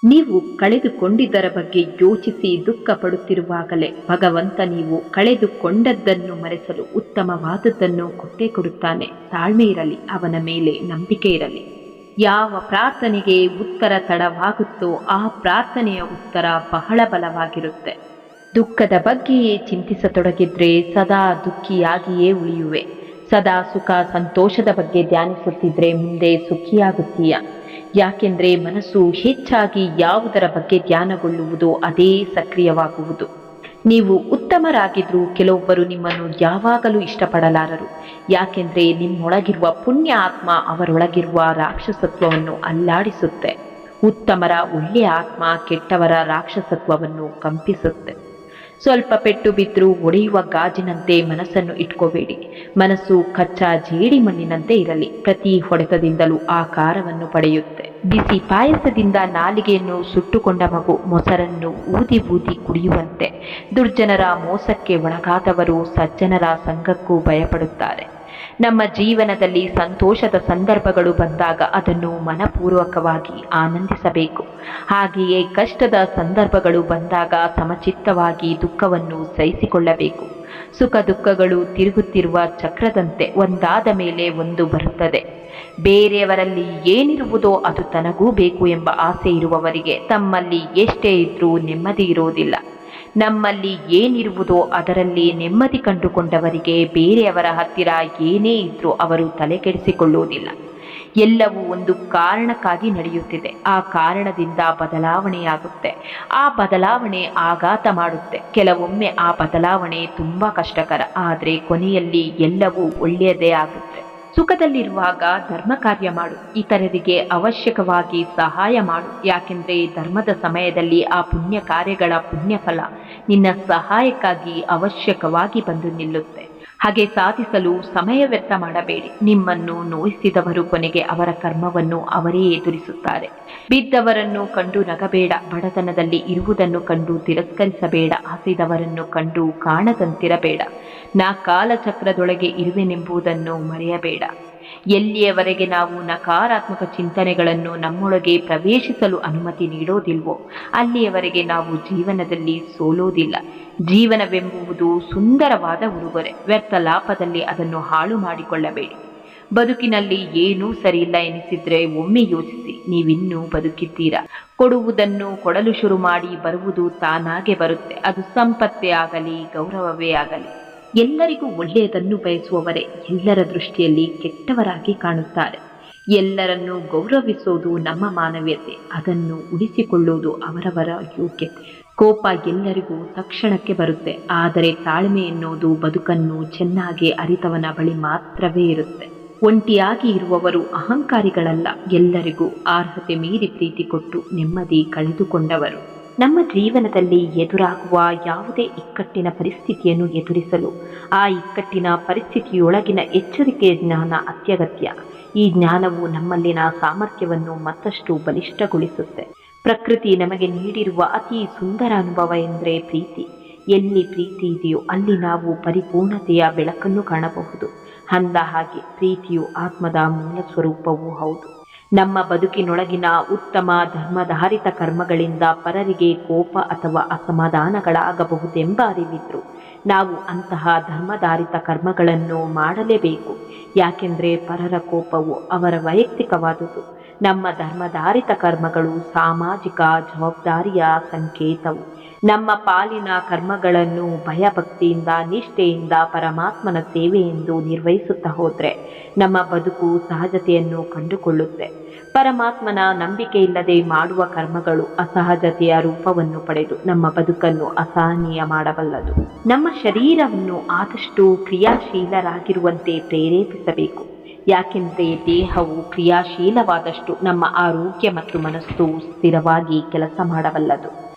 ನೀವು ಕಳೆದುಕೊಂಡಿದ್ದರ ಬಗ್ಗೆ ಯೋಚಿಸಿ ದುಃಖ ಪಡುತ್ತಿರುವಾಗಲೇ ಭಗವಂತ ನೀವು ಕಳೆದುಕೊಂಡದ್ದನ್ನು ಮರೆಸಲು ಉತ್ತಮವಾದದ್ದನ್ನು ಕೊಟ್ಟೇ ಕೊಡುತ್ತಾನೆ. ತಾಳ್ಮೆ ಇರಲಿ, ಅವನ ಮೇಲೆ ನಂಬಿಕೆ ಇರಲಿ. ಯಾವ ಪ್ರಾರ್ಥನೆಗೆ ಉತ್ತರ ತಡವಾಗುತ್ತೋ ಆ ಪ್ರಾರ್ಥನೆಯ ಉತ್ತರ ಬಹಳ ಬಲವಾಗಿರುತ್ತೆ. ದುಃಖದ ಬಗ್ಗೆಯೇ ಚಿಂತಿಸತೊಡಗಿದ್ರೆ ಸದಾ ದುಃಖಿಯಾಗಿಯೇ ಉಳಿಯುವೆ. ಸದಾ ಸುಖ ಸಂತೋಷದ ಬಗ್ಗೆ ಧ್ಯಾನಿಸುತ್ತಿದ್ರೆ ಮುಂದೆ ಸುಖಿಯಾಗುತ್ತೀಯ. ಯಾಕೆಂದ್ರೆ ಮನಸ್ಸು ಹೆಚ್ಚಾಗಿ ಯಾವುದರ ಬಗ್ಗೆ ಧ್ಯಾನಗೊಳ್ಳುವುದೋ ಅದೇ ಸಕ್ರಿಯವಾಗುವುದು. ನೀವು ಉತ್ತಮರಾಗಿದ್ರೂ ಕೆಲವೊಬ್ಬರು ನಿಮ್ಮನ್ನು ಯಾವಾಗಲೂ ಇಷ್ಟಪಡಲಾರರು. ಯಾಕೆಂದ್ರೆ ನಿಮ್ಮೊಳಗಿರುವ ಪುಣ್ಯ ಆತ್ಮ ಅವರೊಳಗಿರುವ ರಾಕ್ಷಸತ್ವವನ್ನು ಅಲ್ಲಾಡಿಸುತ್ತೆ. ಉತ್ತಮರ ಒಳ್ಳೆಯ ಆತ್ಮ ಕೆಟ್ಟವರ ರಾಕ್ಷಸತ್ವವನ್ನು ಕಂಪಿಸುತ್ತೆ. ಸ್ವಲ್ಪ ಪೆಟ್ಟು ಬಿದ್ದರೂ ಒಡೆಯುವ ಗಾಜಿನಂತೆ ಮನಸ್ಸನ್ನು ಇಟ್ಕೋಬೇಡಿ. ಮನಸ್ಸು ಕಚ್ಚಾ ಜೇಡಿ ಮಣ್ಣಿನಂತೆ ಇರಲಿ. ಪ್ರತಿ ಹೊಡೆತದಿಂದಲೂ ಆಕಾರವನ್ನು ಪಡೆಯುತ್ತೆ. ಬಿಸಿ ಪಾಯಸದಿಂದ ನಾಲಿಗೆಯನ್ನು ಸುಟ್ಟುಕೊಂಡ ಮಗು ಮೊಸರನ್ನು ಊದಿ ಊದಿ ಕುಡಿಯುವಂತೆ ದುರ್ಜನರ ಮೋಸಕ್ಕೆ ಒಳಗಾದವರು ಸಜ್ಜನರ ಸಂಘಕ್ಕೂ ಭಯಪಡುತ್ತಾರೆ. ನಮ್ಮ ಜೀವನದಲ್ಲಿ ಸಂತೋಷದ ಸಂದರ್ಭಗಳು ಬಂದಾಗ ಅದನ್ನು ಮನಪೂರ್ವಕವಾಗಿ ಆನಂದಿಸಬೇಕು. ಹಾಗೆಯೇ ಕಷ್ಟದ ಸಂದರ್ಭಗಳು ಬಂದಾಗ ಸಮಚಿತ್ತವಾಗಿ ದುಃಖವನ್ನು ಸಹಿಸಿಕೊಳ್ಳಬೇಕು. ಸುಖ ದುಃಖಗಳು ತಿರುಗುತ್ತಿರುವ ಚಕ್ರದಂತೆ ಒಂದಾದ ಮೇಲೆ ಒಂದು ಬರುತ್ತದೆ. ಬೇರೆಯವರಲ್ಲಿ ಏನಿರುವುದೋ ಅದು ತನಗೂ ಬೇಕು ಎಂಬ ಆಸೆ ಇರುವವರಿಗೆ ತಮ್ಮಲ್ಲಿ ಎಷ್ಟೇ ಇದ್ರೂ ನೆಮ್ಮದಿ ಇರೋದಿಲ್ಲ. ನಮ್ಮಲ್ಲಿ ಏನಿರುವುದೋ ಅದರಲ್ಲಿ ನೆಮ್ಮದಿ ಕಂಡುಕೊಂಡವರಿಗೆ ಬೇರೆಯವರ ಹತ್ತಿರ ಏನೇ ಇದ್ರೂ ಅವರು ತಲೆಕೆಡಿಸಿಕೊಳ್ಳುವುದಿಲ್ಲ. ಎಲ್ಲವೂ ಒಂದು ಕಾರಣಕ್ಕಾಗಿ ನಡೆಯುತ್ತಿದೆ. ಆ ಕಾರಣದಿಂದ ಬದಲಾವಣೆಯಾಗುತ್ತೆ. ಆ ಬದಲಾವಣೆ ಆಘಾತ ಮಾಡುತ್ತೆ. ಕೆಲವೊಮ್ಮೆ ಆ ಬದಲಾವಣೆ ತುಂಬ ಕಷ್ಟಕರ, ಆದರೆ ಕೊನೆಯಲ್ಲಿ ಎಲ್ಲವೂ ಒಳ್ಳೆಯದೇ ಆಗುತ್ತೆ. ಸುಖದಲ್ಲಿರುವಾಗ ಧರ್ಮ ಕಾರ್ಯ ಮಾಡು. ಇತರರಿಗೆ ಅವಶ್ಯಕವಾಗಿ ಸಹಾಯ ಮಾಡು. ಯಾಕೆಂದರೆ ಧರ್ಮದ ಸಮಯದಲ್ಲಿ ಆ ಪುಣ್ಯ ಕಾರ್ಯಗಳ ಪುಣ್ಯಫಲ ನಿನ್ನ ಸಹಾಯಕ್ಕಾಗಿ ಅವಶ್ಯಕವಾಗಿ ಬಂದು ನಿಲ್ಲುತ್ತೆ. ಹಾಗೆ ಸಾಧಿಸಲು ಸಮಯ ವ್ಯರ್ಥ ಮಾಡಬೇಡಿ. ನಿಮ್ಮನ್ನು ನೋಯಿಸಿದವರು ಕೊನೆಗೆ ಅವರ ಕರ್ಮವನ್ನು ಅವರೇ ಎದುರಿಸುತ್ತಾರೆ. ಬಿದ್ದವರನ್ನು ಕಂಡು ನಗಬೇಡ. ಬಡತನದಲ್ಲಿ ಇರುವುದನ್ನು ಕಂಡು ತಿರಸ್ಕರಿಸಬೇಡ. ಹಸಿದವರನ್ನು ಕಂಡು ಕಾಣದಂತಿರಬೇಡ. ನಾ ಕಾಲಚಕ್ರದೊಳಗೆ ಇರುವೆನೆಂಬುದನ್ನು ಮರೆಯಬೇಡ. ಎಲ್ಲಿಯವರೆಗೆ ನಾವು ನಕಾರಾತ್ಮಕ ಚಿಂತನೆಗಳನ್ನು ನಮ್ಮೊಳಗೆ ಪ್ರವೇಶಿಸಲು ಅನುಮತಿ ನೀಡೋದಿಲ್ವೋ ಅಲ್ಲಿಯವರೆಗೆ ನಾವು ಜೀವನದಲ್ಲಿ ಸೋಲೋದಿಲ್ಲ. ಜೀವನವೆಂಬುವುದು ಸುಂದರವಾದ ಉಡುಗೊರೆ. ವ್ಯರ್ಥ ಲಾಭದಲ್ಲಿ ಅದನ್ನು ಹಾಳು ಮಾಡಿಕೊಳ್ಳಬೇಡಿ. ಬದುಕಿನಲ್ಲಿ ಏನೂ ಸರಿಯಿಲ್ಲ ಎನಿಸಿದ್ರೆ ಒಮ್ಮೆ ಯೋಚಿಸಿ, ನೀವಿನ್ನೂ ಬದುಕಿದ್ದೀರಾ. ಕೊಡುವುದನ್ನು ಕೊಡಲು ಶುರು ಮಾಡಿ ಬರುವುದು ತಾನಾಗೆ ಬರುತ್ತೆ. ಅದು ಸಂಪತ್ತೇ ಆಗಲಿ ಗೌರವವೇ ಆಗಲಿ. ಎಲ್ಲರಿಗೂ ಒಳ್ಳೆಯದನ್ನು ಬಯಸುವವರೇ ಎಲ್ಲರ ದೃಷ್ಟಿಯಲ್ಲಿ ಕೆಟ್ಟವರಾಗಿ ಕಾಣುತ್ತಾರೆ. ಎಲ್ಲರನ್ನೂ ಗೌರವಿಸೋದು ನಮ್ಮ ಮಾನವೀಯತೆ. ಅದನ್ನು ಉಳಿಸಿಕೊಳ್ಳುವುದು ಅವರವರ ಯೋಗ್ಯತೆ. ಕೋಪ ಎಲ್ಲರಿಗೂ ತಕ್ಷಣಕ್ಕೆ ಬರುತ್ತೆ, ಆದರೆ ತಾಳ್ಮೆ ಎನ್ನುವುದು ಬದುಕನ್ನು ಚೆನ್ನಾಗಿ ಅರಿತವನ ಬಳಿ ಮಾತ್ರವೇ ಇರುತ್ತೆ. ಒಂಟಿಯಾಗಿ ಇರುವವರು ಅಹಂಕಾರಿಗಳಲ್ಲ, ಎಲ್ಲರಿಗೂ ಅರ್ಹತೆ ಮೀರಿ ಪ್ರೀತಿ ಕೊಟ್ಟು ನೆಮ್ಮದಿ ಕಳೆದುಕೊಂಡವರು. ನಮ್ಮ ಜೀವನದಲ್ಲಿ ಎದುರಾಗುವ ಯಾವುದೇ ಇಕ್ಕಟ್ಟಿನ ಪರಿಸ್ಥಿತಿಯನ್ನು ಎದುರಿಸಲು ಆ ಇಕ್ಕಟ್ಟಿನ ಪರಿಸ್ಥಿತಿಯೊಳಗಿನ ಎಚ್ಚರಿಕೆಯ ಜ್ಞಾನ ಅತ್ಯಗತ್ಯ. ಈ ಜ್ಞಾನವು ನಮ್ಮಲ್ಲಿನ ಸಾಮರ್ಥ್ಯವನ್ನು ಮತ್ತಷ್ಟು ಬಲಿಷ್ಠಗೊಳಿಸುತ್ತೆ. ಪ್ರಕೃತಿ ನಮಗೆ ನೀಡಿರುವ ಅತಿ ಸುಂದರ ಅನುಭವ ಎಂದರೆ ಪ್ರೀತಿ. ಎಲ್ಲಿ ಪ್ರೀತಿ ಇದೆಯೋ ಅಲ್ಲಿ ನಾವು ಪರಿಪೂರ್ಣತೆಯ ಬೆಳಕನ್ನು ಕಾಣಬಹುದು. ಅಂದ ಹಾಗೆ ಪ್ರೀತಿಯು ಆತ್ಮದ ಮೂಲ ಸ್ವರೂಪವೂ ಹೌದು. ನಮ್ಮ ಬದುಕಿನೊಳಗಿನ ಉತ್ತಮ ಧರ್ಮಧಾರಿತ ಕರ್ಮಗಳಿಂದ ಪರರಿಗೆ ಕೋಪ ಅಥವಾ ಅಸಮಾಧಾನಗಳಾಗಬಹುದೆಂಬ ಅರಿವಿದ್ರು ನಾವು ಅಂತಹ ಧರ್ಮಧಾರಿತ ಕರ್ಮಗಳನ್ನು ಮಾಡಲೇಬೇಕು. ಯಾಕೆಂದರೆ ಪರರ ಕೋಪವು ಅವರ ವೈಯಕ್ತಿಕವಾದುದು. ನಮ್ಮ ಧರ್ಮಧಾರಿತ ಕರ್ಮಗಳು ಸಾಮಾಜಿಕ ಜವಾಬ್ದಾರಿಯ ಸಂಕೇತವು. ನಮ್ಮ ಪಾಲಿನ ಕರ್ಮಗಳನ್ನು ಭಯಭಕ್ತಿಯಿಂದ ನಿಷ್ಠೆಯಿಂದ ಪರಮಾತ್ಮನ ಸೇವೆಯೆಂದು ನಿರ್ವಹಿಸುತ್ತಾ ಹೋದರೆ ನಮ್ಮ ಬದುಕು ಸಹಜತೆಯನ್ನು ಕಂಡುಕೊಳ್ಳುತ್ತೆ. ಪರಮಾತ್ಮನ ನಂಬಿಕೆ ಇಲ್ಲದೆ ಮಾಡುವ ಕರ್ಮಗಳು ಅಸಹಜತೆಯ ರೂಪವನ್ನು ಪಡೆದು ನಮ್ಮ ಬದುಕನ್ನು ಅಸಹನೀಯ ಮಾಡಬಲ್ಲದು. ನಮ್ಮ ಶರೀರವನ್ನು ಆದಷ್ಟು ಕ್ರಿಯಾಶೀಲರಾಗಿರುವಂತೆ ಪ್ರೇರೇಪಿಸಬೇಕು. ಯಾಕೆಂದರೆ ದೇಹವು ಕ್ರಿಯಾಶೀಲವಾದಷ್ಟು ನಮ್ಮ ಆರೋಗ್ಯ ಮತ್ತು ಮನಸ್ಸು ಸ್ಥಿರವಾಗಿ ಕೆಲಸ ಮಾಡಬಲ್ಲದು.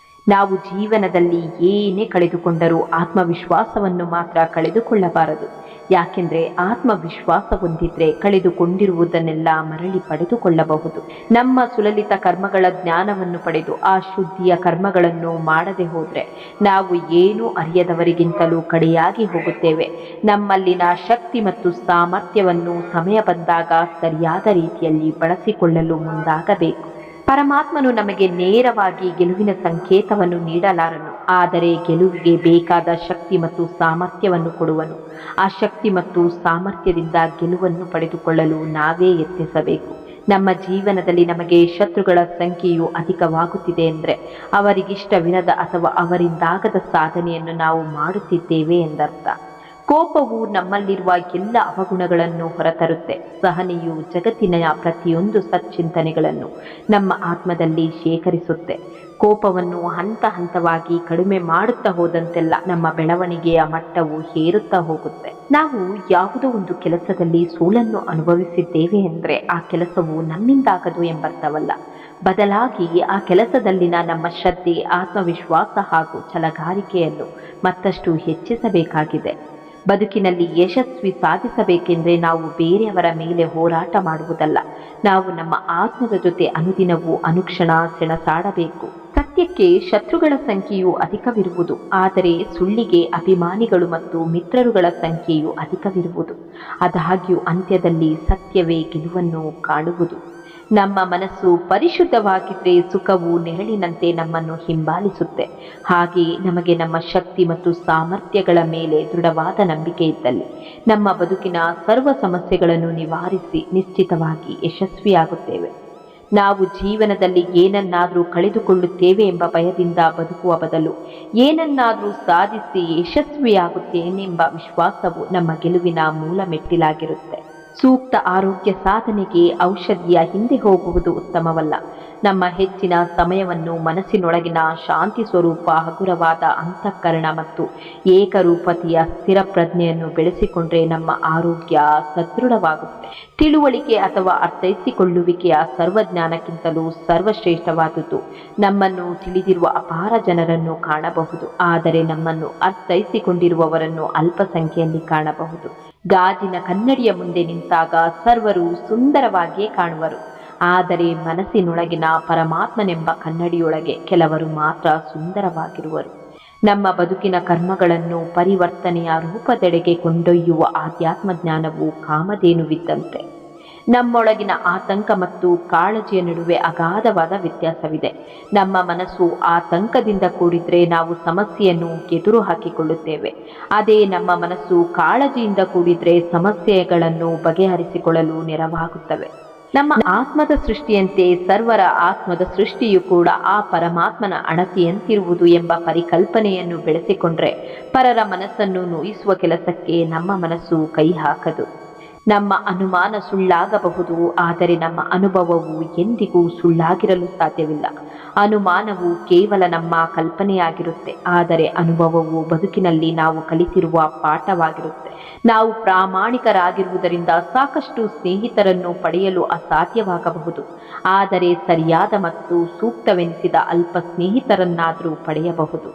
ನಾವು ಜೀವನದಲ್ಲಿ ಏನೇ ಕಳೆದುಕೊಂಡರೂ ಆತ್ಮವಿಶ್ವಾಸವನ್ನು ಮಾತ್ರ ಕಳೆದುಕೊಳ್ಳಬಾರದು. ಯಾಕೆಂದರೆ ಆತ್ಮವಿಶ್ವಾಸ ಹೊಂದಿದ್ರೆ ಕಳೆದುಕೊಂಡಿರುವುದನ್ನೆಲ್ಲ ಮರಳಿ ಪಡೆದುಕೊಳ್ಳಬಹುದು. ನಮ್ಮ ಸುಲಲಿತ ಕರ್ಮಗಳ ಜ್ಞಾನವನ್ನು ಪಡೆದು ಆ ಶುದ್ಧಿಯ ಕರ್ಮಗಳನ್ನು ಮಾಡದೆ ಹೋದರೆ ನಾವು ಏನೂ ಅರಿಯದವರಿಗಿಂತಲೂ ಕಡೆಯಾಗಿ ಹೋಗುತ್ತೇವೆ. ನಮ್ಮಲ್ಲಿನ ಶಕ್ತಿ ಮತ್ತು ಸಾಮರ್ಥ್ಯವನ್ನು ಸಮಯ ಬಂದಾಗ ಸರಿಯಾದ ರೀತಿಯಲ್ಲಿ ಬಳಸಿಕೊಳ್ಳಲು ಮುಂದಾಗಬೇಕು. ಪರಮಾತ್ಮನು ನಮಗೆ ನೇರವಾಗಿ ಗೆಲುವಿನ ಸಂಕೇತವನ್ನು ನೀಡಲಾರನು, ಆದರೆ ಗೆಲುವಿಗೆ ಬೇಕಾದ ಶಕ್ತಿ ಮತ್ತು ಸಾಮರ್ಥ್ಯವನ್ನು ಕೊಡುವನು. ಆ ಶಕ್ತಿ ಮತ್ತು ಸಾಮರ್ಥ್ಯದಿಂದ ಗೆಲುವನ್ನು ಪಡೆದುಕೊಳ್ಳಲು ನಾವೇ ಯತ್ನಿಸಬೇಕು. ನಮ್ಮ ಜೀವನದಲ್ಲಿ ನಮಗೆ ಶತ್ರುಗಳ ಸಂಖ್ಯೆಯು ಅಧಿಕವಾಗುತ್ತಿದೆ ಎಂದರೆ ಅವರಿಗಿಷ್ಟವಿರದ ಅಥವಾ ಅವರಿಂದಾಗದ ಸಾಧನೆಯನ್ನು ನಾವು ಮಾಡುತ್ತಿದ್ದೇವೆ ಎಂದರ್ಥ. ಕೋಪವು ನಮ್ಮಲ್ಲಿರುವ ಎಲ್ಲ ಅವಗುಣಗಳನ್ನು ಹೊರತರುತ್ತೆ. ಸಹನೆಯು ಜಗತ್ತಿನ ಪ್ರತಿಯೊಂದು ಸಚ್ಚಿಂತನೆಗಳನ್ನು ನಮ್ಮ ಆತ್ಮದಲ್ಲಿ ಶೇಖರಿಸುತ್ತೆ. ಕೋಪವನ್ನು ಹಂತ ಹಂತವಾಗಿ ಕಡಿಮೆ ಮಾಡುತ್ತಾ ಹೋದಂತೆಲ್ಲ ನಮ್ಮ ಬೆಳವಣಿಗೆಯ ಮಟ್ಟವು ಏರುತ್ತಾ ಹೋಗುತ್ತೆ. ನಾವು ಯಾವುದೋ ಒಂದು ಕೆಲಸದಲ್ಲಿ ಸೋಲನ್ನು ಅನುಭವಿಸಿದ್ದೇವೆ ಎಂದರೆ ಆ ಕೆಲಸವು ನಮ್ಮಿಂದಾಗದು ಎಂಬರ್ಥವಲ್ಲ. ಬದಲಾಗಿ ಆ ಕೆಲಸದಲ್ಲಿನ ನಮ್ಮ ಶ್ರದ್ಧೆ, ಆತ್ಮವಿಶ್ವಾಸ ಹಾಗೂ ಛಲಗಾರಿಕೆಯನ್ನು ಮತ್ತಷ್ಟು ಹೆಚ್ಚಿಸಬೇಕಾಗಿದೆ. ಬದುಕಿನಲ್ಲಿ ಯಶಸ್ವಿ ಸಾಧಿಸಬೇಕೆಂದರೆ ನಾವು ಬೇರೆಯವರ ಮೇಲೆ ಹೋರಾಟ ಮಾಡುವುದಲ್ಲ, ನಾವು ನಮ್ಮ ಆತ್ಮದ ಜೊತೆ ಅನುದಿನವೂ ಅನುಕ್ಷಣ ಸೆಣಸಾಡಬೇಕು. ಸತ್ಯಕ್ಕೆ ಶತ್ರುಗಳ ಸಂಖ್ಯೆಯು ಅಧಿಕವಿರುವುದು, ಆದರೆ ಸುಳ್ಳಿಗೆ ಅಭಿಮಾನಿಗಳು ಮತ್ತು ಮಿತ್ರರುಗಳ ಸಂಖ್ಯೆಯು ಅಧಿಕವಿರುವುದು. ಆದಾಗ್ಯೂ ಅಂತ್ಯದಲ್ಲಿ ಸತ್ಯವೇ ಗೆಲುವನ್ನು ಕಾಣುವುದು. ನಮ್ಮ ಮನಸ್ಸು ಪರಿಶುದ್ಧವಾಗಿದ್ದರೆ ಸುಖವು ನೆರಳಿನಂತೆ ನಮ್ಮನ್ನು ಹಿಂಬಾಲಿಸುತ್ತೆ. ಹಾಗೆಯೇ ನಮಗೆ ನಮ್ಮ ಶಕ್ತಿ ಮತ್ತು ಸಾಮರ್ಥ್ಯಗಳ ಮೇಲೆ ದೃಢವಾದ ನಂಬಿಕೆ ಇದ್ದಲ್ಲಿ ನಮ್ಮ ಬದುಕಿನ ಸರ್ವ ಸಮಸ್ಯೆಗಳನ್ನು ನಿವಾರಿಸಿ ನಿಶ್ಚಿತವಾಗಿ ಯಶಸ್ವಿಯಾಗುತ್ತೇವೆ. ನಾವು ಜೀವನದಲ್ಲಿ ಏನನ್ನಾದರೂ ಕಳೆದುಕೊಳ್ಳುತ್ತೇವೆ ಎಂಬ ಭಯದಿಂದ ಬದುಕುವ ಬದಲು ಏನನ್ನಾದರೂ ಸಾಧಿಸಿ ಯಶಸ್ವಿಯಾಗುತ್ತೇನೆಂಬ ವಿಶ್ವಾಸವು ನಮ್ಮ ಗೆಲುವಿನ ಮೂಲ ಮೆಟ್ಟಿಲಾಗಿರುತ್ತೆ. ಸೂಕ್ತ ಆರೋಗ್ಯ ಸಾಧನೆಗೆ ಔಷಧಿಯ ಹಿಂದೆ ಹೋಗುವುದು ಉತ್ತಮವಲ್ಲ. ನಮ್ಮ ಹೆಚ್ಚಿನ ಸಮಯವನ್ನು ಮನಸ್ಸಿನೊಳಗಿನ ಶಾಂತಿ ಸ್ವರೂಪ, ಹಗುರವಾದ ಅಂತಃಕರಣ ಮತ್ತು ಏಕರೂಪತೆಯ ಸ್ಥಿರ ಪ್ರಜ್ಞೆಯನ್ನು ಬೆಳೆಸಿಕೊಂಡ್ರೆ ನಮ್ಮ ಆರೋಗ್ಯ ಸದೃಢವಾಗುತ್ತೆ. ತಿಳುವಳಿಕೆ ಅಥವಾ ಅರ್ಥೈಸಿಕೊಳ್ಳುವಿಕೆಯ ಸರ್ವಜ್ಞಾನಕ್ಕಿಂತಲೂ ಸರ್ವಶ್ರೇಷ್ಠವಾದುದು. ನಮ್ಮನ್ನು ತಿಳಿದಿರುವ ಅಪಾರ ಜನರನ್ನು ಕಾಣಬಹುದು, ಆದರೆ ನಮ್ಮನ್ನು ಅರ್ಥೈಸಿಕೊಂಡಿರುವವರನ್ನು ಅಲ್ಪ ಸಂಖ್ಯೆಯಲ್ಲಿ ಕಾಣಬಹುದು. ಗಾಜಿನ ಕನ್ನಡಿಯ ಮುಂದೆ ನಿಂತಾಗ ಸರ್ವರು ಸುಂದರವಾಗಿಯೇ ಕಾಣುವರು, ಆದರೆ ಮನಸ್ಸಿನೊಳಗಿನ ಪರಮಾತ್ಮನೆಂಬ ಕನ್ನಡಿಯೊಳಗೆ ಕೆಲವರು ಮಾತ್ರ ಸುಂದರವಾಗಿರುವರು. ನಮ್ಮ ಬದುಕಿನ ಕರ್ಮಗಳನ್ನು ಪರಿವರ್ತನೆಯ ರೂಪದೆಡೆಗೆ ಕೊಂಡೊಯ್ಯುವ ಆಧ್ಯಾತ್ಮ ಜ್ಞಾನವು ಕಾಮಧೇನುವಿದ್ದಂತೆ. ನಮ್ಮೊಳಗಿನ ಆತಂಕ ಮತ್ತು ಕಾಳಜಿಯ ನಡುವೆ ಅಗಾಧವಾದ ವ್ಯತ್ಯಾಸವಿದೆ. ನಮ್ಮ ಮನಸ್ಸು ಆತಂಕದಿಂದ ಕೂಡಿದ್ರೆ ನಾವು ಸಮಸ್ಯೆಯನ್ನು ಎದುರು ಹಾಕಿಕೊಳ್ಳುತ್ತೇವೆ. ಅದೇ ನಮ್ಮ ಮನಸ್ಸು ಕಾಳಜಿಯಿಂದ ಕೂಡಿದ್ರೆ ಸಮಸ್ಯೆಗಳನ್ನು ಬಗೆಹರಿಸಿಕೊಳ್ಳಲು ನೆರವಾಗುತ್ತವೆ. ನಮ್ಮ ಆತ್ಮದ ಸೃಷ್ಟಿಯಂತೆ ಸರ್ವರ ಆತ್ಮದ ಸೃಷ್ಟಿಯು ಕೂಡ ಆ ಪರಮಾತ್ಮನ ಅಣತಿಯಂತಿರುವುದು ಎಂಬ ಪರಿಕಲ್ಪನೆಯನ್ನು ಬೆಳೆಸಿಕೊಂಡ್ರೆ ಪರರ ಮನಸ್ಸನ್ನು ನೋಯಿಸುವ ಕೆಲಸಕ್ಕೆ ನಮ್ಮ ಮನಸ್ಸು ಕೈ ಹಾಕದು. ನಮ್ಮ ಅನುಮಾನ ಸುಳ್ಳಾಗಬಹುದು, ಆದರೆ ನಮ್ಮ ಅನುಭವವು ಎಂದಿಗೂ ಸುಳ್ಳಾಗಿರಲು ಸಾಧ್ಯವಿಲ್ಲ. ಅನುಮಾನವು ಕೇವಲ ನಮ್ಮ ಕಲ್ಪನೆಯಾಗಿರುತ್ತೆ, ಆದರೆ ಅನುಭವವು ಬದುಕಿನಲ್ಲಿ ನಾವು ಕಲಿತಿರುವ ಪಾಠವಾಗಿರುತ್ತೆ. ನಾವು ಪ್ರಾಮಾಣಿಕರಾಗಿರುವುದರಿಂದ ಸಾಕಷ್ಟು ಸ್ನೇಹಿತರನ್ನು ಪಡೆಯಲು ಅಸಾಧ್ಯವಾಗಬಹುದು, ಆದರೆ ಸರಿಯಾದ ಮತ್ತು ಸೂಕ್ತವೆನಿಸಿದ ಅಲ್ಪ ಸ್ನೇಹಿತರನ್ನಾದರೂ ಪಡೆಯಬಹುದು.